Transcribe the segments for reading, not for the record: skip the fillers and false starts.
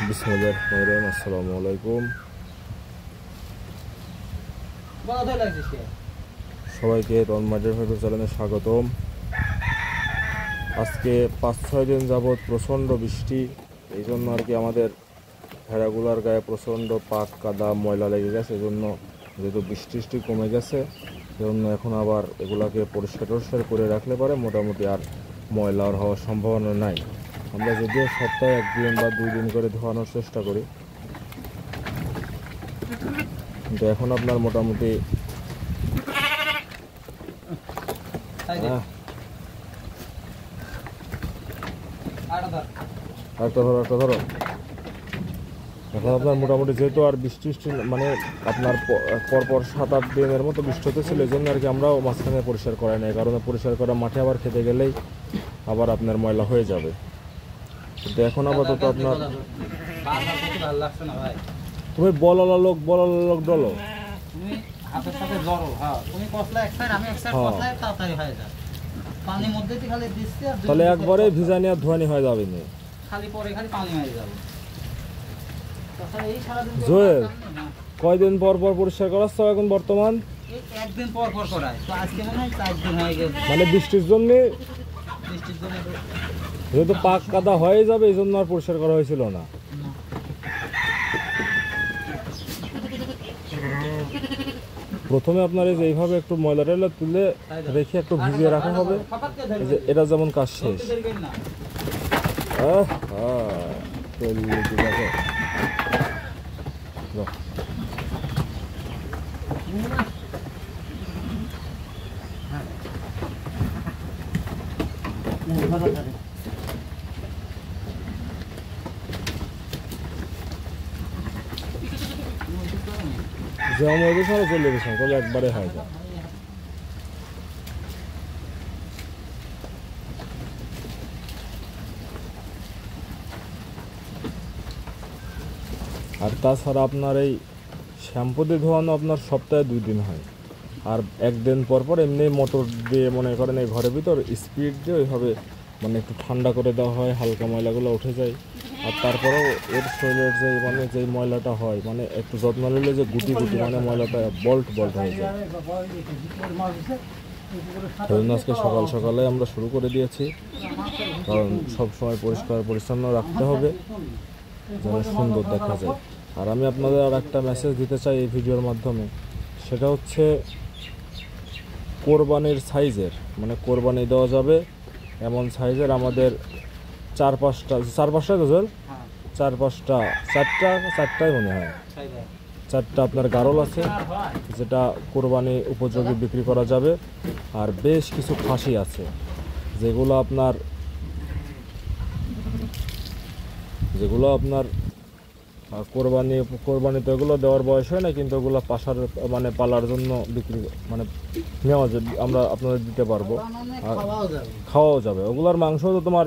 বিসমিল্লাহির আসসালামু আলাইকুম। সবাইকে তন্মার্টের ইউটিউব চ্যানেলে স্বাগতম। আজকে 5-6 দিন যাবৎ প্রচণ্ড বৃষ্টি, এই জন্য আর কি আমাদের ভেড়াগুলার গায়ে প্রচণ্ড পাক কাদা ময়লা লেগে গেছে। এই জন্য যেহেতু বৃষ্টি কমে গেছে, সেজন্য এখন আবার এগুলাকে পরিষ্কার করে রাখলে পারে মোটামুটি আর ময়লা হওয়ার সম্ভাবনা নাই। আমরা যদিও সপ্তাহে 1 দিন বা 2 দিন করে ধোয়ানোর চেষ্টা করি, কিন্তু এখন আপনার মোটামুটি একটা ধরো এখন আপনার মোটামুটি যেহেতু আর বৃষ্টি মানে আপনার পরপর 7-8 দিনের মতো বৃষ্টি হতেছিল, এই জন্য আর কি আমরাও মাঝখানে পরিষ্কার করাই না। এই কারণে পরিষ্কার করা মাঠে আবার খেতে গেলেই আবার আপনার ময়লা হয়ে যাবে। কিন্তু এখন আপাতত আপনার তুমি বলালা লোক ডলো তাহলে একবারে ভিজানি আর ধোয়ানি হয়ে যাবে না। জোয়েল, কয়দিন পর পরিষ্কার করাচ্ছ এখন বর্তমান? একদিন পর করায়, তো আজকে মনে হয় 4 দিন হয়ে গেছে। মানে বৃষ্টির জন্য যেহেতু পাক কাদা হয়ে যাবে, এই জন্য আর পরিষ্কার করা হয়েছিল না। প্রথমে আপনার এই যে এইভাবে একটু ময়লাটা তুলে রেখে একটু ভিজিয়ে রাখা হবে। এটা যেমন কাজ শেষ। যেমন ওই সারা চলে গেছে তাহলে একবারে হয় যায়। আর তাছাড়া আপনার এই শ্যাম্পু দিয়ে ধোয়ানো আপনার সপ্তাহে 2 দিন হয়, আর 1 দিন পর এমনি মোটর দিয়ে মনে করেন এই ঘরের ভিতর স্পিড দিয়ে ওইভাবে মানে একটু ঠান্ডা করে দেওয়া হয়, হালকা ময়লাগুলো উঠে যায়। আর তারপরেও এর শরীরের যে মানে যেই ময়লাটা হয়, মানে একটু যত্ন নিলে যে গুটি মানে ময়লাটা বল্ট হয়ে যায়। সেজন্য আজকে সকালে আমরা শুরু করে দিয়েছি, কারণ সবসময় পরিষ্কার পরিচ্ছন্ন রাখতে হবে যেন সুন্দর দেখা যায়। আর আমি আপনাদের আর একটা মেসেজ দিতে চাই এই ভিডিওর মাধ্যমে, সেটা হচ্ছে কোরবানির সাইজের, মানে কোরবানি দেওয়া যাবে এমন সাইজের আমাদের 4-5টা গজল, 4-5টাই মনে হয় 4টা আপনার গারল আছে, যেটা কোরবানি উপযোগী বিক্রি করা যাবে। আর বেশ কিছু খাসি আছে যেগুলো আপনার কোরবানিতে এগুলো দেওয়ার বয়স হয় না, কিন্তু ওগুলো মানে পালার জন্য বিক্রি মানে নেওয়া যাবে, আমরা আপনাদের দিতে পারবো আর খাওয়াও যাবে। ওগুলোর মাংস তো তোমার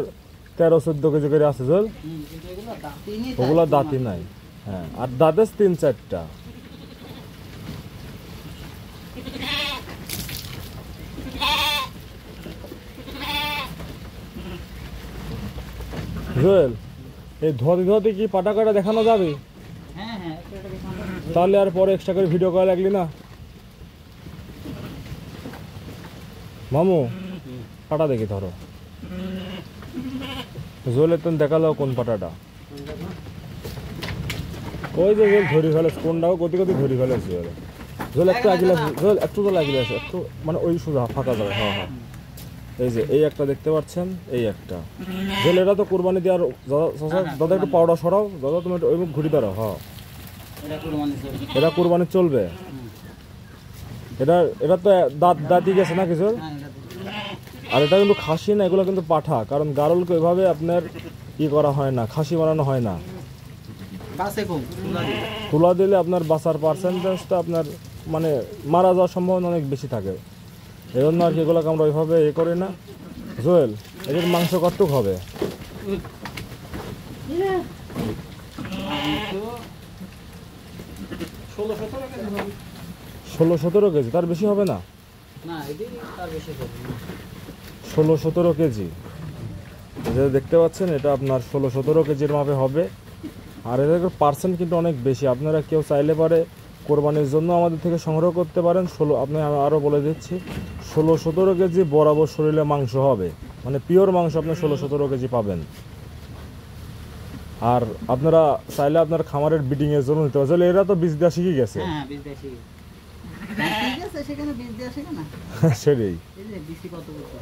13-14 কেজি করে আছে জল, ওগুলো দাঁতই নাই। হ্যাঁ, আর দাঁতে 3-4টা। জোয়েল, এই ধোয়াতে কি পাটা কাটা দেখানো যাবে? তাহলে আর পরে এক্সট্রা করে ভিডিও করা লাগলি না। মামু, পাটা দেখি ধরো। জোয়েলের তুমি দেখালো কোন পাটাটা? ওই যে ধরি ফেলেছে কোনটাও গতি ধরি ফেলেছে জোয়েল। একটু আগিলে আছে একটু, মানে ওই সোজা ফাঁকা যাবে। হ্যাঁ, এই যে এই একটা দেখতে পাচ্ছেন, এই একটা জল। এটা তো কোরবানি দেওয়ার দাদা একটু পাউডার সরাও দাদা, তুমি ওই মুখ ঘুরি দাঁড়াও। হ্যাঁ, এটা কোরবানি চলবে। এটা তো দাঁতই গেছে না কিছু। আর এটা কিন্তু খাসি না, এগুলো কিন্তু পাঠা, কারণ গারলকে ওইভাবে আপনার করা হয় না, খাসি বানানো হয় না। তুলা দিলে আপনার বাঁচার পার্সেন্টেজটা আপনার মানে মারা যাওয়ার সম্ভাবনা অনেক বেশি থাকে। এই জন্য আর কি এগুলোকে আমরা ওইভাবে করি না। জোয়েল, এদের মাংস কতটুক হবে? 16-17 কেজি, তার বেশি হবে না? 16-17 কেজি। যেটা দেখতে পাচ্ছেন, এটা আপনার 16-17 কেজির মাপে হবে। আর এদের পার্সেন্ট কিন্তু অনেক বেশি। আপনারা কেউ চাইলে পারে কোরবানির জন্য আমাদের থেকে সংগ্রহ করতে পারেন। আমি আরও বলে দিচ্ছি, 16-17 কেজি বরাবর শরীরে মাংস হবে, মানে পিওর মাংস আপনি 16-17 কেজি পাবেন। আর আপনারা চাইলে আপনার খামারের ব্রিডিংয়ের জন্য নিতে পারছেন। এরা তো বীজ দেওয়া শিখে গেছে। হ্যাঁ বীজ দেশি ঠিক আছে, সেখানে বীজ দেওয়া শেখে না। সেটাই এই যে বিসি কত বছর।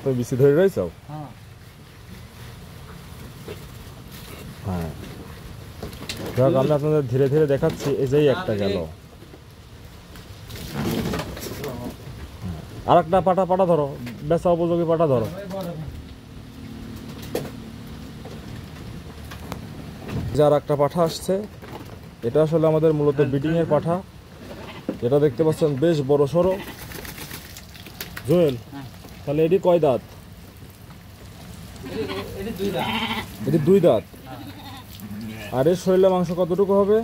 তো বেশি ধরে রয়েছ। হ্যাঁ হ্যাঁ, যাক আমি আপনাদের ধীরে ধীরে দেখাচ্ছি। এই যেই একটা গেল, আর একটা পাটা ধরো, বেচা উপযোগী পাটা ধরো। যার একটা পাঠা আসছে, এটা আসলে আমাদের মূলত ব্রিডিং এর পাঠা। এটা দেখতে পাচ্ছেন বেশ বড় সড়ো। জুয়েল, তাহলে এটি কয় দাঁত? এটি 2 দাঁত। আর এর শরীরে মাংস কতটুকু হবে?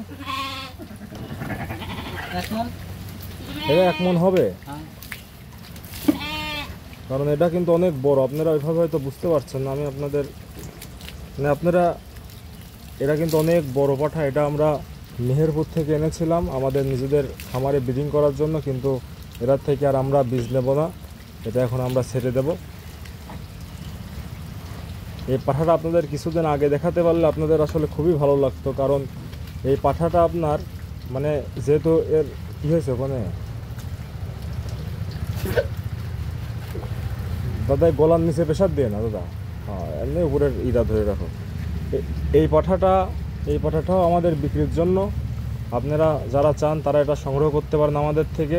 এটা 1 মণ হবে, কারণ এটা কিন্তু অনেক বড়। আপনারা ওইভাবে হয়তো বুঝতে পারছেন না। আমি আপনাদের মানে আপনারা, এটা কিন্তু অনেক বড় পাঠা। এটা আমরা মেহেরপুর থেকে এনেছিলাম আমাদের নিজেদের খামারে ব্রিডিং করার জন্য, কিন্তু এটার থেকে আর আমরা বীজ নেব না, এটা এখন আমরা ছেড়ে দেব। এই পাঠাটা আপনাদের কিছুদিন আগে দেখাতে পারলে আপনাদের আসলে খুবই ভালো লাগতো, কারণ এই পাঠাটা আপনার মানে যেহেতু এর কী হয়েছে ওখানে দাদা, গলার নিচে প্রেশার দিয়ে না দাদা, হ্যাঁ এমনি উপরের ইটা ধরে রাখো। এই পাঠাটাও আমাদের বিক্রির জন্য। আপনারা যারা চান তারা এটা সংগ্রহ করতে পারেন আমাদের থেকে।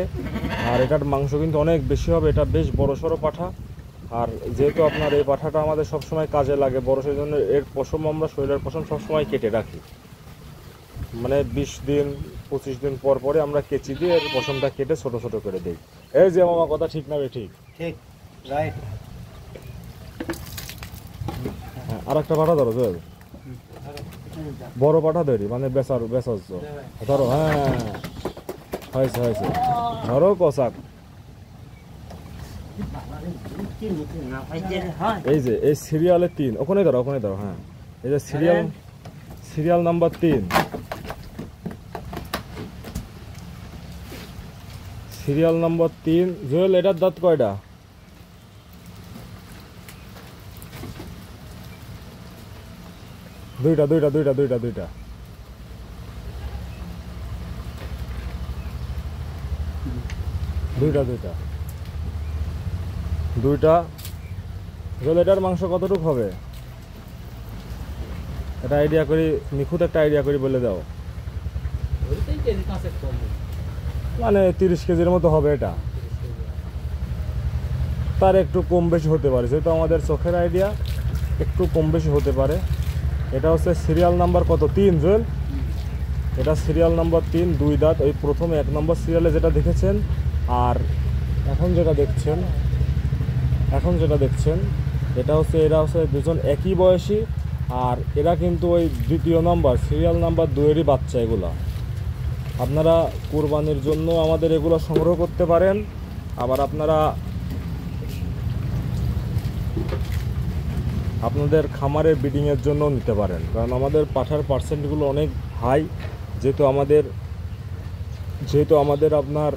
আর এটার মাংস কিন্তু অনেক বেশি হবে, এটা বেশ বড়সড় পাঠা। আর যেহেতু আপনার এই পাঠাটা আমাদের সবসময় কাজে লাগে বড়, সেই জন্য এর পশম আমরা শরীরের পশম সবসময় কেটে রাখি। মানে 20 দিন 25 দিন পর পরে আমরা কেচি দিয়ে এর পশমটা কেটে ছোট ছোট করে দিই। এই যে মামা, কথা ঠিক না বে? ঠিক ঠিক রাইট। হ্যাঁ, আর একটা পাঠা ধরো জল, বড় পাঠা ধরি, মানে বেচার ধরো। হ্যাঁ হয়েছে হয়েছে, ধরো কষাক। এই যে এই সিরিয়ালে 3, ওখানে ধরো ওখানে ধরো। হ্যাঁ, এই যে serial number 3, serial number 3। Jewel, এটার দাঁত কয়টা? দুইটা। জল, এটার মাংস কতটুকু হবে? এটা আইডিয়া করি, নিখুঁত একটা আইডিয়া করি বলে দাও। মানে 30 কেজির মতো হবে এটা, তার একটু কম বেশি হতে পারে, যেহেতু আমাদের চোখের আইডিয়া, একটু কম বেশি হতে পারে। এটা হচ্ছে সিরিয়াল নাম্বার কত? 3 জুয়েল। এটা সিরিয়াল নাম্বার 3, 2 দাঁত। ওই প্রথমে 1 নম্বর সিরিয়ালে যেটা দেখেছেন, আর এখন যেটা দেখছেন এটা হচ্ছে, এরা হচ্ছে দুজন একই বয়সী। আর এরা কিন্তু ওই 2য় নম্বর সিরিয়াল নাম্বার 2-এরই বাচ্চা। এগুলা আপনারা কোরবানির জন্য আমাদের এগুলো সংগ্রহ করতে পারেন। আবার আপনারা আপনাদের খামারের ব্রিডিংয়ের জন্য নিতে পারেন, কারণ আমাদের পাঠার পার্সেন্টগুলো অনেক হাই। যেহেতু আমাদের আপনার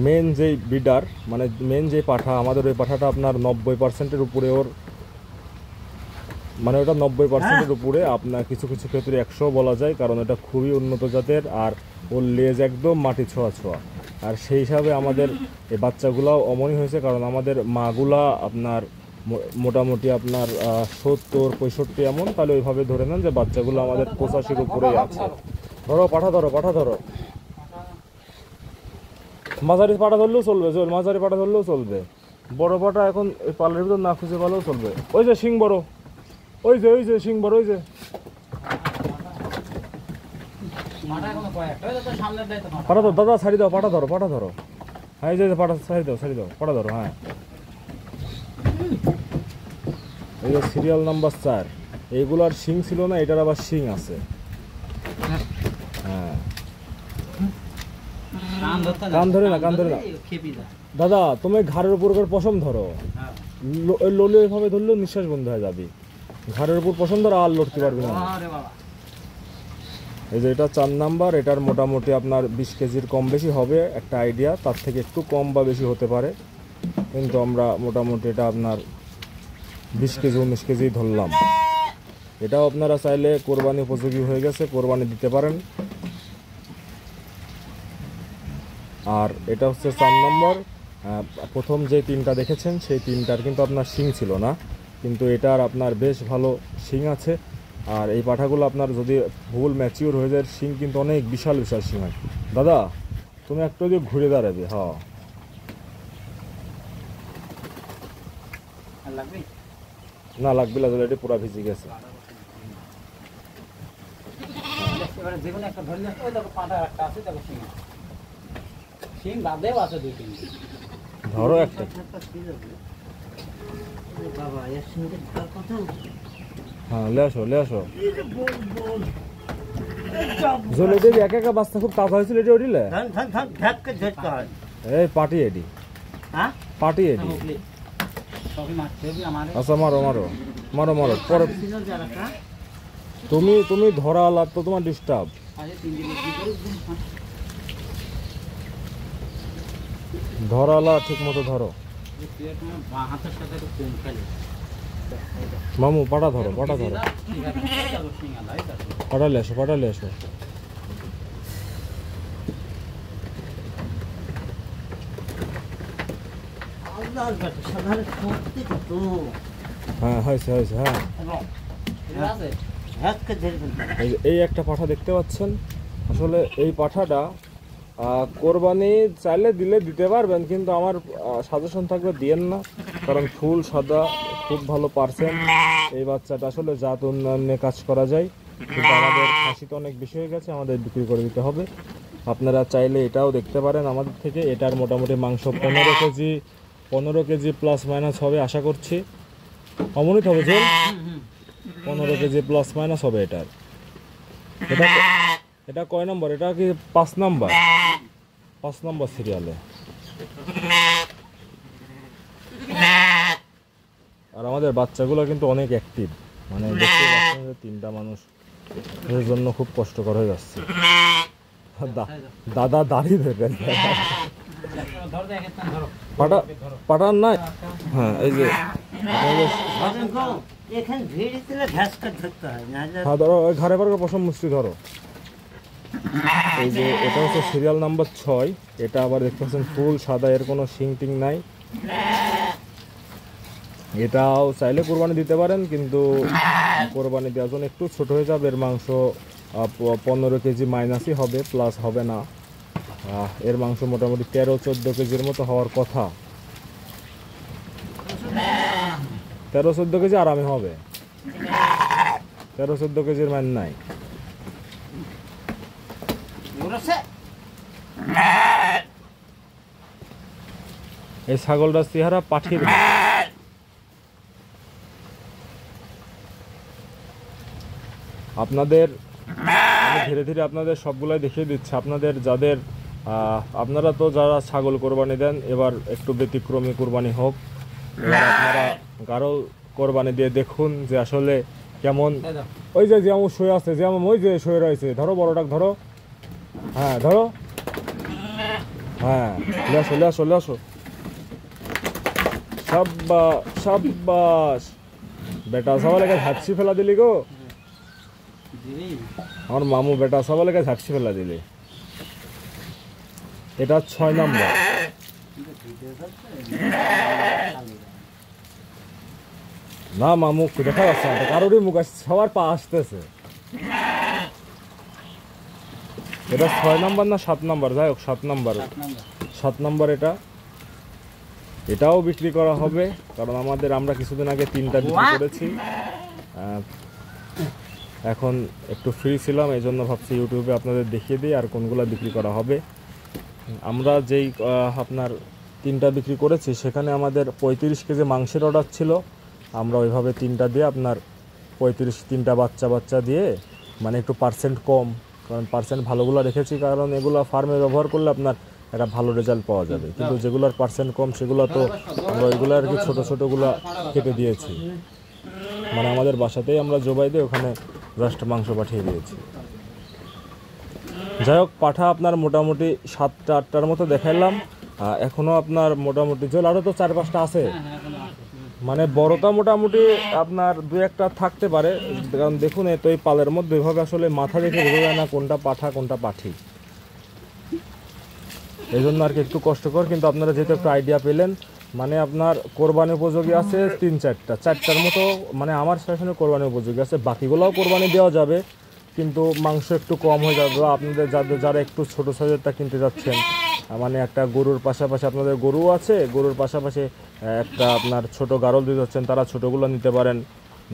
মেন যেই ব্রিডার, মানে মেন যে পাঠা আমাদের, ওই পাঠাটা আপনার 90%-এর উপরে ওর, মানে ওটা 90%-এর উপরে। আপনার কিছু কিছু ক্ষেত্রে 100 বলা যায়, কারণ এটা খুবই উন্নত জাতের। আর ওর লেজ একদম মাটি ছোঁয়া। আর সেই হিসাবে আমাদের এই বাচ্চাগুলাও অমনই হয়েছে, কারণ আমাদের মাগুলা আপনার মোটামুটি আপনার 70-65 এমন। তাহলে ওইভাবে ধরে নেন যে বাচ্চাগুলো আমাদের 85-র উপরেই আছে। ধরো পাঠা ধরো। মাঝারি পাঠা ধরলেও চলবে, মাঝারি পাঠা ধরলেও চলবে। বড় পাঠা এখন এই পালের ভিতর না খুঁজে পালেও চলবে। ওই যে শিং বড়, ওই যে শিং বড়, ওই যে পাঠা ধরো দাদা, ছাড়ি দাও, পাঠা ধরো। হ্যাঁ, এই যে পাঠা ছাড়ি দাও, পাঠা ধরো। হ্যাঁ, এই যে সিরিয়াল নাম্বার 4। এইগুলার শিং ছিল না, এটার আবার শিং আছে। হ্যাঁ, কান ধরে না দাদা, তুমি ঘাড়ের উপর করে পশম ধরো। ওই ললি ওইভাবে ধরলেও নিঃশ্বাস বন্ধ হয়ে যাবে। ঘাড়ের উপর পছন্দ আর লড়তে পারবি না। আরে বাবা এই যে এটা 4 নাম্বার, এটার মোটামুটি আপনার 20 কেজির কম বেশি হবে একটা আইডিয়া, তার থেকে একটু কম বা বেশি হতে পারে, কিন্তু আমরা মোটামুটি এটা আপনার 20 কেজি 19 কেজি ধরলাম। এটাও আপনারা চাইলে কোরবানি উপযোগী হয়ে গেছে, কোরবানি দিতে পারেন। আর এটা হচ্ছে 4 নম্বর। প্রথম যে 3টা দেখেছেন সেই 3টার কিন্তু আপনার শিং ছিল না, কিন্তু এটার আপনার বেশ ভালো শিং আছে। আর এই পাঠাগুলো আপনার যদি ফুল ম্যাচিওর হয়ে যায় শিং কিন্তু অনেক বিশাল বিশাল শিং হয়। দাদা তুমি একটু যদি ঘুরে দাঁড়াবে, হ্যাঁ আর লাগবে না লাগবে না, এটা পুরো ভিজে গেছে। এবারে যে কোনো একটা ধরলে ওই দেখো পাটা একটা আছে, দেখো শিং শিং বাদেও আছে 2-3টি। ধরো একটা, বাবা এর সঙ্গে ধার কত হ্যাঁ লে আসো লে আসো। জলে দেবী একা একা বাচ্চা খুব তাজা হয়েছিল, এটা ওটিলে ধন ধন ধন ধাক্কা ধরতে হয়। এই পাটি এডি, হ্যাঁ পাটি এডি। সবই মারতে হবে আমার। আচ্ছা মারো মারো মারো মারো পরে। তুমি তুমি ধরা লাভ তো তোমার ডিস্টার্ব। আরে 3 দিন কি করে ধরালা ঠিক মতো ধরো। তুই তোমার বাঁ হাতের সাথে একটু কম খেলে মামু পাটা ধরো, পাটা ধরো, ঠিক আছে দেখো শিং আলাই দেখো পাটালে এসো, পাটালে এসো। আল্লাহর কাছে সাধারণ সত্যি তো হ্যাঁ হয়েছে হয়েছে, হ্যাঁ। ঠিক আছে ধাক্কা ধরে ফেলতে এই একটা পাঠা দেখতে পাচ্ছেন, আসলে এই পাঠাটা কোরবানি চাইলে দিলে দিতে পারবেন, কিন্তু আমার সাজেশন থাকবে দিয়েন না, কারণ ফুল সাদা খুব ভালো পার্সেন্ট। এই বাচ্চাটা আসলে জাত উন্নয়নে কাজ করা যায়, কিন্তু আমাদের খাসি তো অনেক বেশি হয়ে গেছে, আমাদের বিক্রি করে দিতে হবে। আপনারা চাইলে এটাও দেখতে পারেন আমাদের থেকে। এটার মোটামুটি মাংস 15 কেজি প্লাস মাইনাস হবে আশা করছি। অমনিত হবে যে 15 কেজি প্লাস মাইনাস হবে এটার। এটা কয় নম্বর? এটা কি 5 নম্বর? 5 নম্বর সিরিয়ালে। আর আমাদের বাচ্চাগুলো কিন্তু অনেক অ্যাক্টিভ, মানে দেখতে পাচ্ছেন যে 3টা মানুষ এর জন্য খুব কষ্টকর হয়ে যাচ্ছে। দাদা দাঁড়িয়ে ধরবেন ধর দেখ একটা ধরো পাটা, পাটার নাই। হ্যাঁ এই যে এখানে ভিড় দিলে ধাক্কা ধরতে হয় না। হ্যাঁ ধরো, ওই ঘরে ঘরে পশম মুষ্টি ধরো। এই যে এটা হচ্ছে সিরিয়াল নাম্বার 6। এটা আবার দেখতে পাচ্ছেন ফুল সাদা, এর কোনো শিং টিং নাই। এটাও চাইলে কোরবানি দিতে পারেন, কিন্তু কোরবানি দেওয়ার জন্য একটু ছোট হয়ে যাবে। এর মাংস 15 কেজি মাইনাসই হবে, প্লাস হবে না। এর মাংস মোটামুটি 13-14 কেজির মতো হওয়ার কথা। 13-14 কেজি আরামে হবে, 13-14 কেজির মান নাই। এই ছাগলটা চেহারা পাঠিয়ে আপনাদের, আমি ধীরে ধীরে আপনাদের সবগুলাই দেখিয়ে দিচ্ছি। আপনাদের যাদের আপনারা তো যারা ছাগল কোরবানি দেন, এবার একটু ব্যতিক্রমী কোরবানি হোক। এবার আপনারা গাঢ় কোরবানি দিয়ে দেখুন যে আসলে কেমন। ওই যে যেমন শুয়ে আছে, যেমন ওই যে শুয়ে রয়েছে, ধরো বড়টাক ধরো, হ্যাঁ ধরো, হ্যাঁ চলে আসো চলে আসো চলে আসো। সাব্বাস সাব্বাস, বেটা সবাইকে ঝাঁকছি ফেলা দিলি গো। আমার মামু বেটা সবাইকে ঝাঁকছি ফেলা দিলি। এটা 6 নম্বর। না মামু দেখা যাচ্ছে না, কারোরই মুখ আসছে, সবার পা আসতেছে। এটা 6 নম্বর না 7 নম্বর? যাই হোক 7 নম্বর, 7 নম্বর। এটাও বিক্রি করা হবে, কারণ আমরা কিছুদিন আগে 3টা বিক্রি করেছি। এখন একটু ফ্রি ছিলাম, এই জন্য ভাবছি ইউটিউবে আপনাদের দেখিয়ে দিই আর কোনগুলো বিক্রি করা হবে। আমরা যেই আপনার 3টা বিক্রি করেছি, সেখানে আমাদের 35 কেজি মাংসের অর্ডার ছিল। আমরা ওইভাবে 3টা দিয়ে আপনার 3টা বাচ্চা দিয়ে, মানে একটু পার্সেন্ট কম, কারণ পার্সেন্ট ভালোগুলো রেখেছি, কারণ এগুলো ফার্মে ব্যবহার করলে আপনার একটা ভালো রেজাল্ট পাওয়া যাবে। কিন্তু যেগুলোর পার্সেন্ট কম সেগুলো তো আমরা ওইগুলো আর কি ছোটো ছোটোগুলো কেটে দিয়েছি। মানে আমাদের বাসাতেই আমরা জবাই দিয়ে ওখানে জাস্ট মাংস পাঠিয়ে দিয়েছি। যাই হোক, পাঠা আপনার মোটামুটি 7টা 8টার মতো দেখাইলাম। এখনও আপনার মোটামুটি জল আরও তো 4-5টা আছে, মানে বড়টা মোটামুটি আপনার 2-1টা থাকতে পারে। কারণ দেখুন তো এই পালের মধ্যে এভাবে আসলে মাথা দেখে বোঝা যায় না কোনটা পাঠা কোনটা পাঠি, এই জন্য আর কি একটু কষ্টকর। কিন্তু আপনারা যেহেতু একটু আইডিয়া পেলেন, মানে আপনার কোরবানি উপযোগী আছে 3-4টার মতো, মানে আমার শাসনে কোরবানি উপযোগী আছে। বাকিগুলোও কোরবানি দেওয়া যাবে, কিন্তু মাংস একটু কম হয়ে যাবে। আপনাদের যারা একটু ছোটো সাইজেরটা কিনতে যাচ্ছেন, মানে একটা গরুর পাশাপাশি আপনাদের গরু আছে, গরুর পাশাপাশি একটা আপনার ছোট গারল দিতে যাচ্ছেন, তারা ছোটোগুলো নিতে পারেন,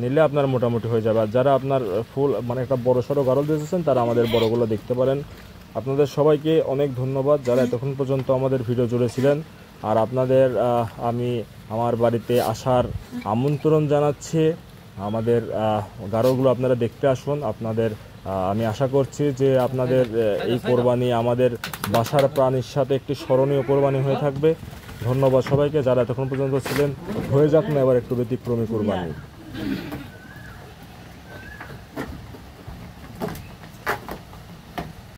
নিলে আপনার মোটামুটি হয়ে যাবে। আর যারা আপনার ফুল মানে একটা বড় সড়ো গারল দিতে যাচ্ছেন, তারা আমাদের বড়গুলো দেখতে পারেন। আপনাদের সবাইকে অনেক ধন্যবাদ যারা এতক্ষণ পর্যন্ত আমাদের ভিডিও জুড়েছিলেন। আর আপনাদের আমি আমার বাড়িতে আসার আমন্ত্রণ জানাচ্ছি। আমাদের গারলগুলো আপনারা দেখতে আসুন। আপনাদের আমি আশা করছি যে আপনাদের এই কোরবানি আমাদের বাসার প্রাণীর সাথে একটি স্মরণীয় কোরবানি হয়ে থাকবে। ধন্যবাদ সবাইকে যারা এতক্ষণ পর্যন্ত ছিলেন। হয়ে যাক না এবার একটু ব্যতিক্রমী কোরবানি।